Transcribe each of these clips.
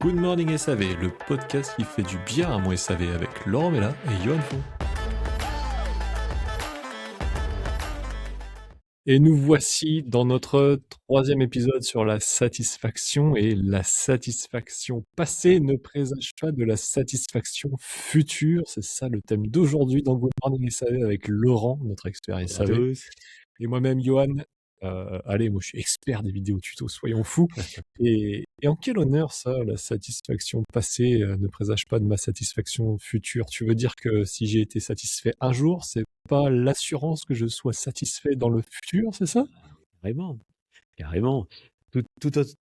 Good Morning SAV, le podcast qui fait du bien à mon SAV avec Laurent Mella et Johan Fon. Et nous voici dans notre troisième épisode sur la satisfaction, et la satisfaction passée ne présage pas de la satisfaction future. C'est ça le thème d'aujourd'hui dans Good Morning SAV avec Laurent, notre expert Bonjour à SAV, tous. et moi-même Johan. Allez, moi je suis expert des vidéos tutos, soyons fous. Et en quel honneur ça, la satisfaction passée ne présage pas de ma satisfaction future? Tu veux dire que si j'ai été satisfait un jour, c'est pas l'assurance que je sois satisfait dans le futur, c'est ça? Carrément, carrément.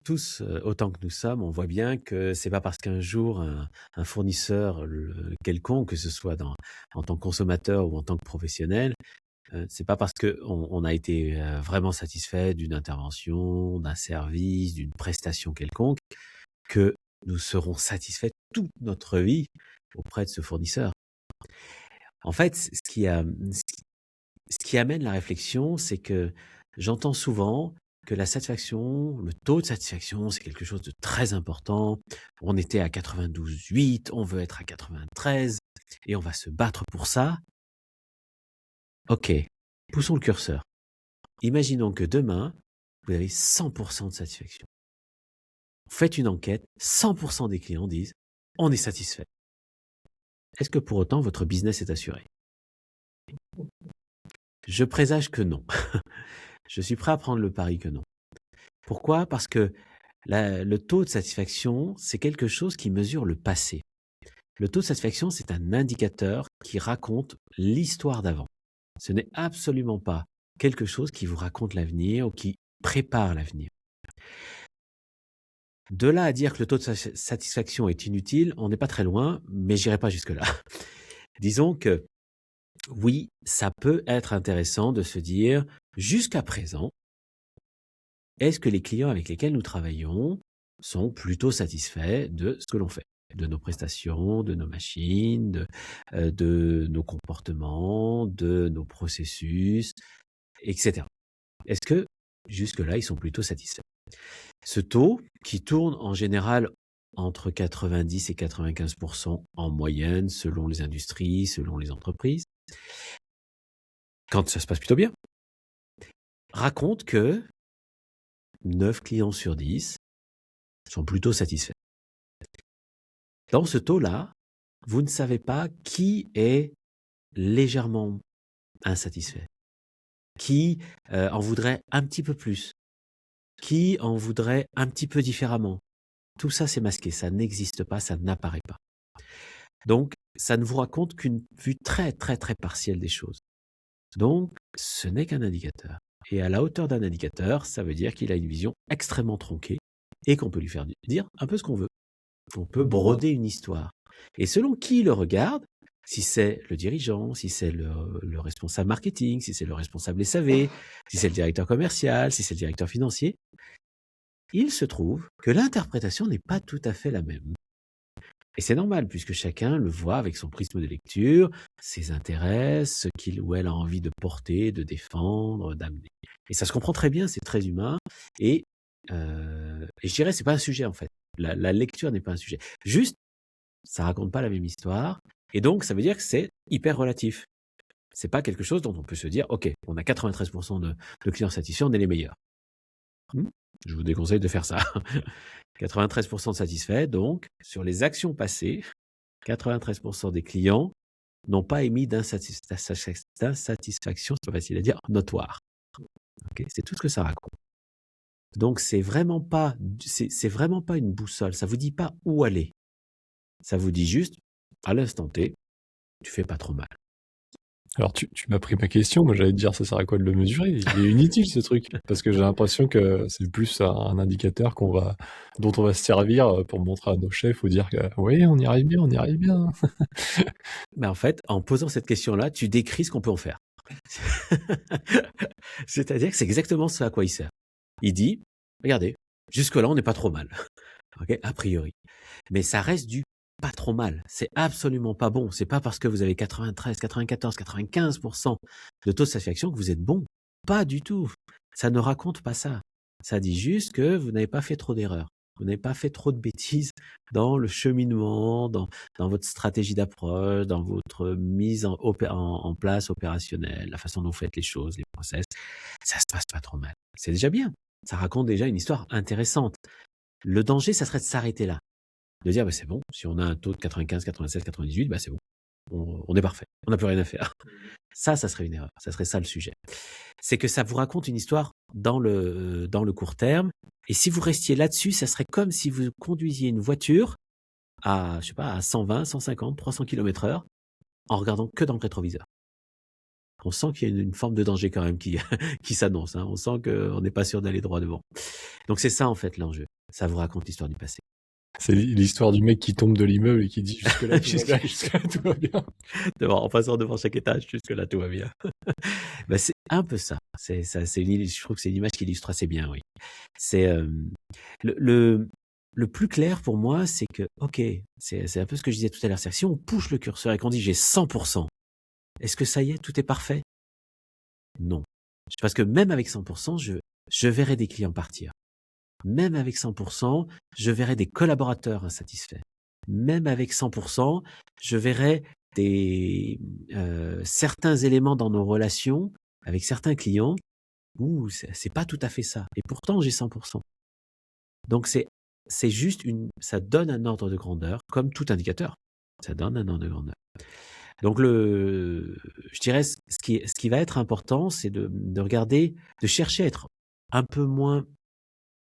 Tous, autant que nous sommes, on voit bien que c'est pas parce qu'un jour un fournisseur quelconque, que ce soit en tant que consommateur ou en tant que professionnel, c'est pas parce qu'on a été vraiment satisfait d'une intervention, d'un service, d'une prestation quelconque, que nous serons satisfaits toute notre vie auprès de ce fournisseur. En fait, ce qui amène la réflexion, c'est que j'entends souvent que la satisfaction, le taux de satisfaction, c'est quelque chose de très important. On était à 92,8, on veut être à 93 et on va se battre pour ça. Ok, poussons le curseur. Imaginons que demain, vous avez 100% de satisfaction. Faites une enquête, 100% des clients disent on est satisfait. Est-ce que pour autant votre business est assuré? Je présage que non. Je suis prêt à prendre le pari que non. Pourquoi? Parce que le taux de satisfaction, c'est quelque chose qui mesure le passé. Le taux de satisfaction, c'est un indicateur qui raconte l'histoire d'avant. Ce n'est absolument pas quelque chose qui vous raconte l'avenir ou qui prépare l'avenir. De là à dire que le taux de satisfaction est inutile, on n'est pas très loin, mais j'irai pas jusque-là. Disons que oui, ça peut être intéressant de se dire, jusqu'à présent, est-ce que les clients avec lesquels nous travaillons sont plutôt satisfaits de ce que l'on fait, de nos prestations, de nos machines, de nos comportements, de nos processus, etc. Est-ce que jusque-là, ils sont plutôt satisfaits? Ce taux, qui tourne en général entre 90 et 95% en moyenne, selon les industries, selon les entreprises, quand ça se passe plutôt bien, raconte que 9 clients sur 10 sont plutôt satisfaits. Dans ce taux-là, vous ne savez pas qui est légèrement insatisfait, qui en voudrait un petit peu plus, qui en voudrait un petit peu différemment. Tout ça, c'est masqué, ça n'existe pas, ça n'apparaît pas. Donc, ça ne vous raconte qu'une vue très, très, très partielle des choses. Donc, ce n'est qu'un indicateur. Et à la hauteur d'un indicateur, ça veut dire qu'il a une vision extrêmement tronquée et qu'on peut lui faire dire un peu ce qu'on veut. On peut broder une histoire. Et selon qui le regarde, si c'est le dirigeant, si c'est le responsable marketing, si c'est le responsable SAV, si c'est le directeur commercial, si c'est le directeur financier, il se trouve que l'interprétation n'est pas tout à fait la même. Et c'est normal, puisque chacun le voit avec son prisme de lecture, ses intérêts, ce qu'il ou elle a envie de porter, de défendre, d'amener. Et ça se comprend très bien, c'est très humain. Et je dirais, c'est pas un sujet en fait. La lecture n'est pas un sujet. Juste, ça raconte pas la même histoire. Et donc, ça veut dire que c'est hyper relatif. C'est pas quelque chose dont on peut se dire, OK, on a 93% de clients satisfaits, on est les meilleurs. Je vous déconseille de faire ça. 93% de satisfaits, donc, sur les actions passées, 93% des clients n'ont pas émis d'insatisfaction, c'est pas facile à dire, notoire. Okay, c'est tout ce que ça raconte. Donc, c'est vraiment pas une boussole. Ça vous dit pas où aller. Ça vous dit juste, à l'instant T, tu fais pas trop mal. Alors tu m'as pris ma question, moi j'allais te dire ça sert à quoi de le mesurer? Il est inutile ce truc, parce que j'ai l'impression que c'est plus un indicateur dont on va se servir pour montrer à nos chefs ou dire que oui, on y arrive bien, on y arrive bien. Mais en fait, en posant cette question-là, tu décris ce qu'on peut en faire. C'est-à-dire que c'est exactement ce à quoi il sert. Il dit, regardez, jusque-là, on n'est pas trop mal. Okay, a priori. Mais ça reste du pas trop mal. C'est absolument pas bon. C'est pas parce que vous avez 93, 94, 95% de taux de satisfaction que vous êtes bon. Pas du tout. Ça ne raconte pas ça. Ça dit juste que vous n'avez pas fait trop d'erreurs. Vous n'avez pas fait trop de bêtises dans le cheminement, dans votre stratégie d'approche, dans votre mise en place opérationnelle, la façon dont vous faites les choses, les process. Ça se passe pas trop mal. C'est déjà bien. Ça raconte déjà une histoire intéressante. Le danger, ça serait de s'arrêter là. De dire, c'est bon, si on a un taux de 95, 97, 98, c'est bon. On est parfait. On n'a plus rien à faire. Ça serait une erreur. Ça serait ça le sujet. C'est que ça vous raconte une histoire dans le court terme. Et si vous restiez là-dessus, ça serait comme si vous conduisiez une voiture à 120, 150, 300 km/h en regardant que dans le rétroviseur. On sent qu'il y a une forme de danger quand même qui s'annonce. On sent qu'on n'est pas sûr d'aller droit devant. Donc c'est ça en fait l'enjeu. Ça vous raconte l'histoire du passé. C'est l'histoire du mec qui tombe de l'immeuble et qui dit jusque-là tout va bien, jusque-là tout va bien. En passant devant chaque étage, jusque-là tout va bien. C'est un peu ça. Je trouve que c'est une image qui illustre assez bien, oui. C'est le plus clair pour moi, c'est que, ok, c'est un peu ce que je disais tout à l'heure, c'est que si on pousse le curseur et qu'on dit j'ai 100%, est-ce que ça y est, tout est parfait? Non. Parce que même avec 100%, je verrai des clients partir. Même avec 100%, je verrai des collaborateurs insatisfaits. Même avec 100%, je verrai certains éléments dans nos relations avec certains clients où c'est pas tout à fait ça. Et pourtant, j'ai 100%. Donc, c'est juste ça donne un ordre de grandeur, comme tout indicateur. Ça donne un ordre de grandeur. Donc, je dirais, ce qui va être important, c'est de regarder, de chercher à être un peu moins,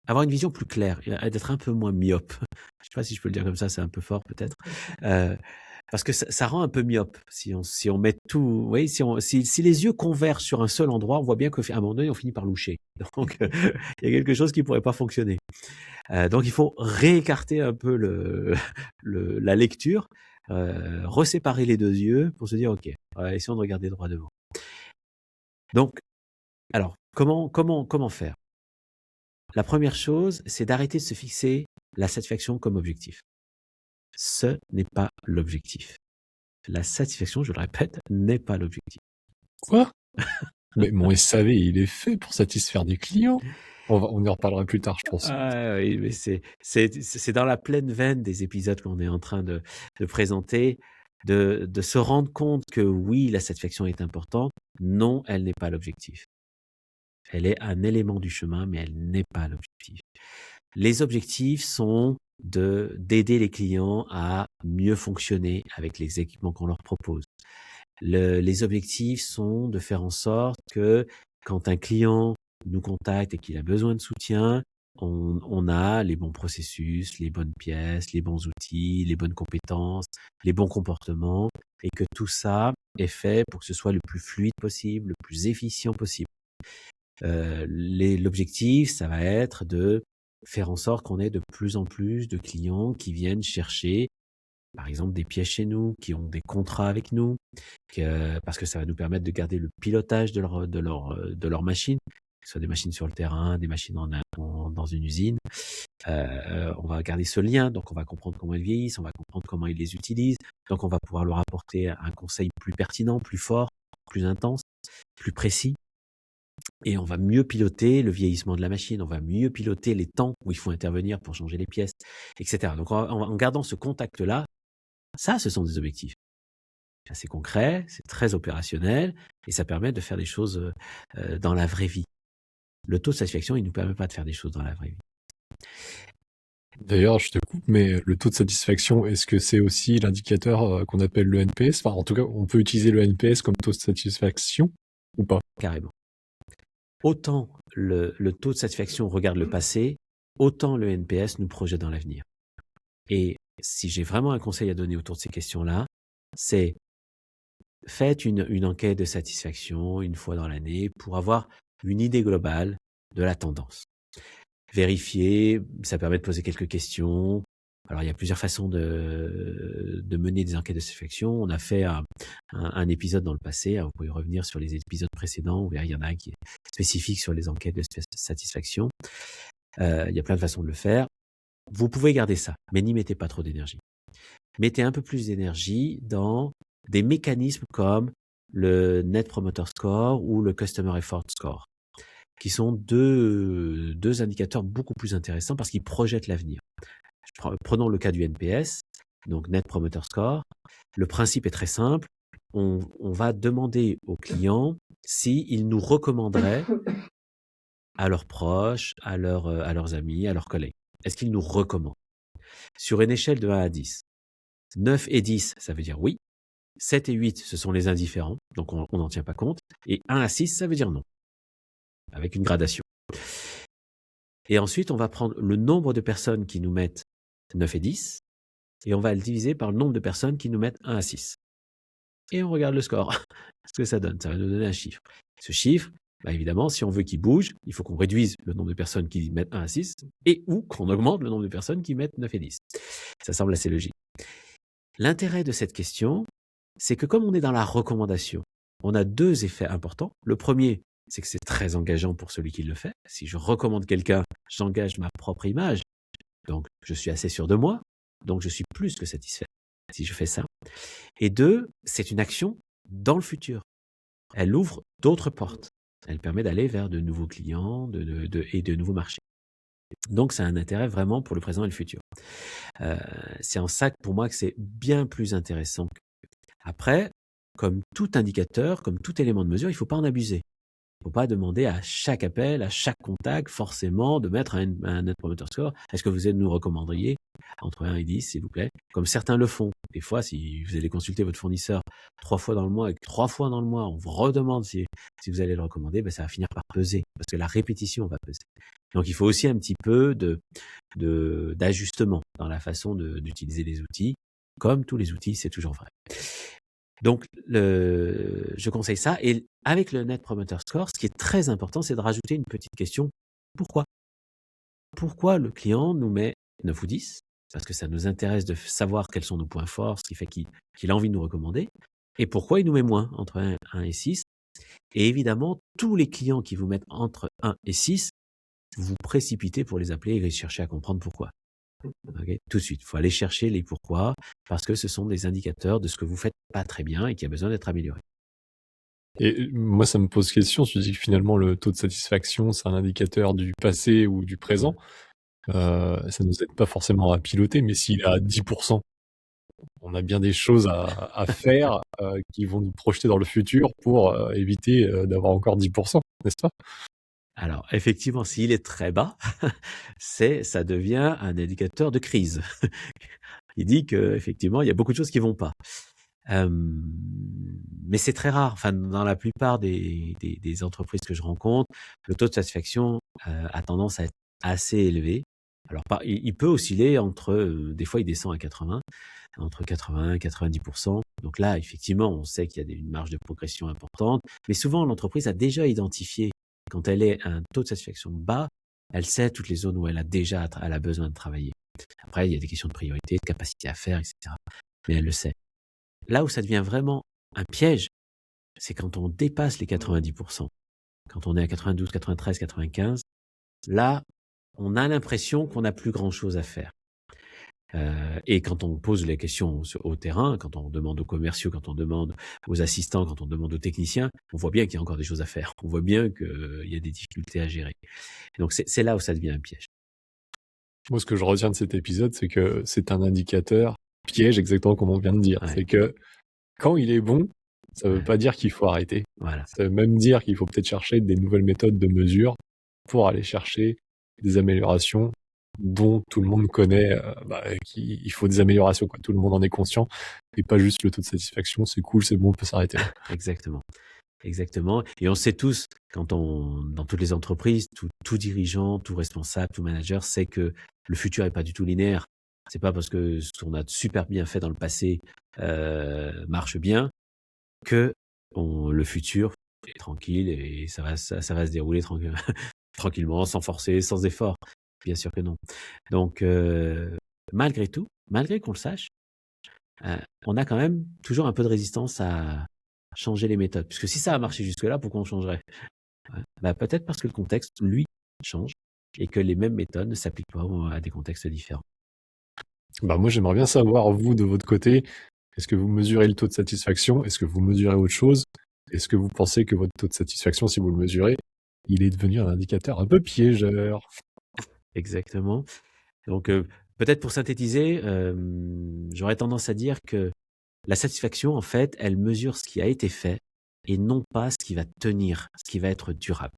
avoir une vision plus claire, et d'être un peu moins myope. Je sais pas si je peux le dire comme ça, c'est un peu fort peut-être. Parce que ça rend un peu myope si on met tout. Oui, si les yeux convergent sur un seul endroit, on voit bien qu'à un moment donné, on finit par loucher. Donc, il y a quelque chose qui pourrait pas fonctionner. Donc, il faut réécarter un peu la lecture, reséparer les deux yeux pour se dire, ok, essayons de regarder droit devant. Donc, alors, comment faire? La première chose, c'est d'arrêter de se fixer la satisfaction comme objectif. Ce n'est pas l'objectif. La satisfaction, je le répète, n'est pas l'objectif. Quoi? Mais mon SAV, il est fait pour satisfaire des clients. On y reparlera plus tard, je pense. Oui, mais c'est dans la pleine veine des épisodes qu'on est en train de présenter, de se rendre compte que oui, la satisfaction est importante. Non, elle n'est pas l'objectif. Elle est un élément du chemin, mais elle n'est pas l'objectif. Les objectifs sont d'aider les clients à mieux fonctionner avec les équipements qu'on leur propose. Les objectifs sont de faire en sorte que quand un client nous contacte et qu'il a besoin de soutien, on a les bons processus, les bonnes pièces, les bons outils, les bonnes compétences, les bons comportements, et que tout ça est fait pour que ce soit le plus fluide possible, le plus efficient possible. L'objectif, ça va être de faire en sorte qu'on ait de plus en plus de clients qui viennent chercher, par exemple, des pièces chez nous, qui ont des contrats avec nous, parce que ça va nous permettre de garder le pilotage de leur machine, que ce soit des machines sur le terrain, des machines dans une usine. On va garder ce lien, donc on va comprendre comment ils vieillissent, on va comprendre comment ils les utilisent, donc on va pouvoir leur apporter un conseil plus pertinent, plus fort, plus intense, plus précis. Et on va mieux piloter le vieillissement de la machine, on va mieux piloter les temps où il faut intervenir pour changer les pièces, etc. Donc en gardant ce contact-là, ça, ce sont des objectifs. C'est assez concret, c'est très opérationnel, et ça permet de faire des choses dans la vraie vie. Le taux de satisfaction, il ne nous permet pas de faire des choses dans la vraie vie. D'ailleurs, je te coupe, mais le taux de satisfaction, est-ce que c'est aussi l'indicateur qu'on appelle le NPS? Enfin, en tout cas, on peut utiliser le NPS comme taux de satisfaction ou pas? Carrément. Autant le taux de satisfaction regarde le passé, autant le NPS nous projette dans l'avenir. Et si j'ai vraiment un conseil à donner autour de ces questions-là, c'est faites une enquête de satisfaction une fois dans l'année pour avoir une idée globale de la tendance. Vérifier, ça permet de poser quelques questions. Alors, il y a plusieurs façons de mener des enquêtes de satisfaction. On a fait un épisode dans le passé. Vous pouvez revenir sur les épisodes précédents. Vous verrez, il y en a un qui est spécifique sur les enquêtes de satisfaction. Il y a plein de façons de le faire. Vous pouvez garder ça, mais n'y mettez pas trop d'énergie. Mettez un peu plus d'énergie dans des mécanismes comme le Net Promoter Score ou le Customer Effort Score. qui sont deux indicateurs beaucoup plus intéressants parce qu'ils projettent l'avenir. Prenons le cas du NPS, donc Net Promoter Score. Le principe est très simple. On va demander aux clients s'ils nous recommanderaient à leurs proches, à leurs amis, à leurs collègues. Est-ce qu'ils nous recommandent? Sur une échelle de 1 à 10, 9 et 10, ça veut dire oui. 7 et 8, ce sont les indifférents, donc on n'en tient pas compte. Et 1 à 6, ça veut dire non, avec une gradation. Et ensuite, on va prendre le nombre de personnes qui nous mettent 9 et 10, et on va le diviser par le nombre de personnes qui nous mettent 1 à 6. Et on regarde le score. Ce que ça donne, ça va nous donner un chiffre. Ce chiffre, évidemment, si on veut qu'il bouge, il faut qu'on réduise le nombre de personnes qui mettent 1 à 6 et ou qu'on augmente le nombre de personnes qui mettent 9 et 10. Ça semble assez logique. L'intérêt de cette question, c'est que comme on est dans la recommandation, on a 2 effets importants. Le premier, c'est que c'est très engageant pour celui qui le fait. Si je recommande quelqu'un, j'engage ma propre image. Donc, je suis assez sûr de moi. Donc, je suis plus que satisfait si je fais ça. Et 2, c'est une action dans le futur. Elle ouvre d'autres portes. Elle permet d'aller vers de nouveaux clients et de nouveaux marchés. Donc, ça a un intérêt vraiment pour le présent et le futur. C'est en ça, pour moi, que c'est bien plus intéressant. Après, comme tout indicateur, comme tout élément de mesure, il ne faut pas en abuser. Il ne faut pas demander à chaque appel, à chaque contact, forcément, de mettre un Net Promoter Score. Est-ce que vous nous recommanderiez entre 1 et 10, s'il vous plaît? Comme certains le font. Des fois, si vous allez consulter votre fournisseur 3 fois dans le mois et que 3 fois dans le mois, on vous redemande si vous allez le recommander, ça va finir par peser. Parce que la répétition va peser. Donc, il faut aussi un petit peu d'ajustement dans la façon d'utiliser les outils. Comme tous les outils, c'est toujours vrai. Donc, je conseille ça. Et avec le Net Promoter Score, ce qui est très important, c'est de rajouter une petite question. Pourquoi? Pourquoi le client nous met 9 ou 10? Parce que ça nous intéresse de savoir quels sont nos points forts, ce qui fait qu'il a envie de nous recommander. Et pourquoi il nous met moins, entre 1 et 6? Et évidemment, tous les clients qui vous mettent entre 1 et 6, vous précipitez pour les appeler et chercher à comprendre pourquoi. Okay, tout de suite, il faut aller chercher les pourquoi, parce que ce sont des indicateurs de ce que vous faites pas très bien et qui a besoin d'être amélioré. Et moi, ça me pose question. Tu dis que finalement, le taux de satisfaction, c'est un indicateur du passé ou du présent. Ça nous aide pas forcément à piloter, mais s'il est à 10%, on a bien des choses à faire qui vont nous projeter dans le futur pour éviter d'avoir encore 10%, n'est-ce pas? Alors, effectivement, s'il est très bas, ça devient un indicateur de crise. Il dit qu'effectivement, il y a beaucoup de choses qui vont pas. Mais c'est très rare. Enfin, dans la plupart des entreprises que je rencontre, le taux de satisfaction a tendance à être assez élevé. Alors, il peut osciller des fois il descend à 80, entre 80 et 90%. Donc là, effectivement, on sait qu'il y a une marge de progression importante. Mais souvent, l'entreprise a déjà identifié, quand elle est à un taux de satisfaction bas, elle sait toutes les zones où elle a besoin de travailler. Après, il y a des questions de priorité, de capacité à faire, etc. Mais elle le sait. Là où ça devient vraiment un piège, c'est quand on dépasse les 90%. Quand on est à 92, 93, 95, là, on a l'impression qu'on n'a plus grand-chose à faire. Et quand on pose les questions au terrain, quand on demande aux commerciaux, quand on demande aux assistants, quand on demande aux techniciens, on voit bien qu'il y a encore des choses à faire. On voit bien qu'il y a des difficultés à gérer. Donc, c'est là où ça devient un piège. Moi, ce que je retiens de cet épisode, c'est que c'est un indicateur piège, exactement comme on vient de dire. Ouais. C'est que quand il est bon, ça veut pas dire qu'il faut arrêter. Voilà. Ça veut même dire qu'il faut peut-être chercher des nouvelles méthodes de mesure pour aller chercher des améliorations dont tout le monde connaît, il faut des améliorations, quoi. Tout le monde en est conscient, et pas juste le taux de satisfaction, c'est cool, c'est bon, on peut s'arrêter là. Exactement. Exactement. Et on sait tous, dans toutes les entreprises, tout dirigeant, tout responsable, tout manager sait que le futur est pas du tout linéaire. C'est pas parce que ce qu'on a super bien fait dans le passé marche bien que le futur est tranquille et ça va se dérouler tranquillement, sans forcer, sans effort. Bien sûr que non. Donc, malgré tout, malgré qu'on le sache, on a quand même toujours un peu de résistance à changer les méthodes. Puisque si ça a marché jusque-là, pourquoi on changerait? Peut-être parce que le contexte, lui, change et que les mêmes méthodes ne s'appliquent pas à des contextes différents. Moi, j'aimerais bien savoir, vous, de votre côté, est-ce que vous mesurez le taux de satisfaction? Est-ce que vous mesurez autre chose? Est-ce que vous pensez que votre taux de satisfaction, si vous le mesurez, il est devenu un indicateur un peu piégeur. Exactement. Donc, peut-être pour synthétiser, j'aurais tendance à dire que la satisfaction, en fait, elle mesure ce qui a été fait et non pas ce qui va tenir, ce qui va être durable.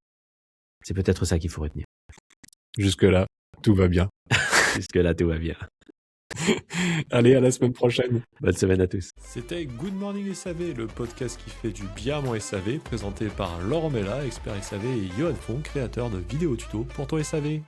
C'est peut-être ça qu'il faut retenir. Jusque-là, tout va bien. Jusque-là, tout va bien. Allez, à la semaine prochaine. Bonne semaine à tous. C'était Good Morning SAV, le podcast qui fait du bien mon SAV, présenté par Laurent Mella, expert SAV, et Johan Fon, créateur de vidéos tuto pour ton SAV.